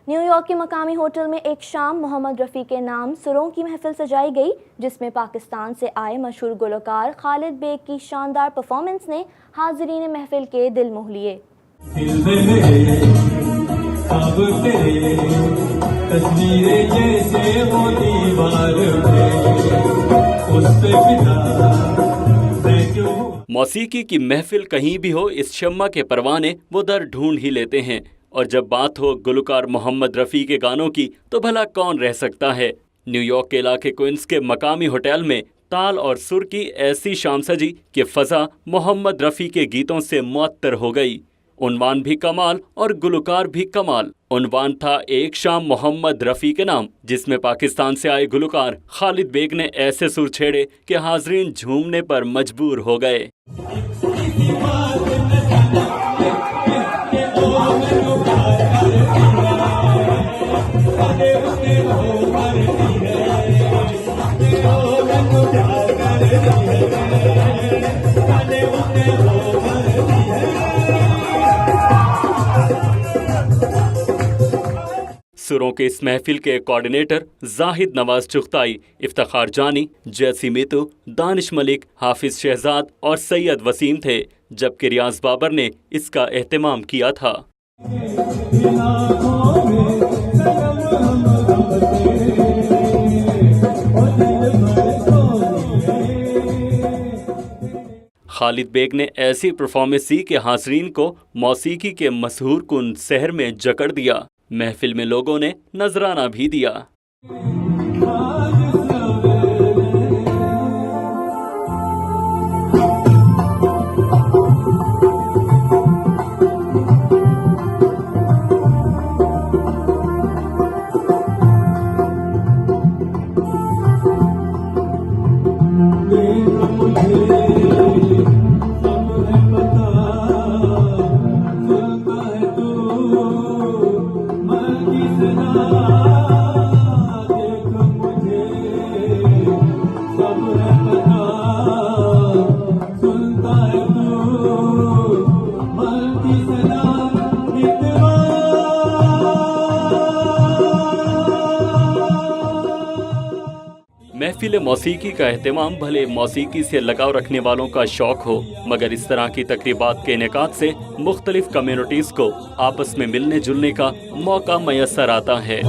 New York के मकामी hotel में एक शाम मोहम्मद रफ़ी के नाम सुरों की महफिल सजाई गई, जिसमें पाकिस्तान से आए मशहूर गुलकार खालिद बेग की शानदार परफॉर्मेंस ने हाज़रीन महफिल के दिल मोह लिए। मौसीकी की महफिल कहीं भी हो, इस शम्मा के परवाने वो दर ढूंढ ही लेते हैं। और जब बात हो गुलकार मोहम्मद रफ़ी के गानों की तो भला कौन रह सकता है। न्यूयॉर्क के इलाके क्वींस के मकामी होटल में ताल और सुर की ऐसी शाम सजी कि फ़ज़ा मोहम्मद रफ़ी के गीतों से मुअत्तर हो गई। उन्वान भी कमाल और गुलकार भी कमाल। उन्वान था एक शाम मोहम्मद रफ़ी के नाम, जिसमें पाकिस्तान से आए गुलकार खालिद बेग ने ऐसे सुर छेड़े कि हाज़रीन झूमने पर मजबूर हो गए। सुरों के इस महफिल के कोऑर्डिनेटर जाहिद नवाज चुगताई, इफ्तिखार जानी, जैसी मीतू, दानिश मलिक, हाफिज शहजाद और सैयद वसीम थे, जबकि रियाज बाबर ने इसका एहतमाम किया था। खालिद बेग ने ऐसी परफॉर्मेंस दी कि हाज़रीन को मौसीकी के मशहूर कुन सहर में जकड़ दिया। महफिल में लोगों ने नजराना भी दिया। महफिल मौसीकी का एहतमाम भले मौसीकी से लगाव रखने वालों का शौक हो, मगर इस तरह की तकरीबात के इनेकाद से मुख्तलिफ कम्युनिटीज को आपस में मिलने जुलने का मौका मैसर आता है।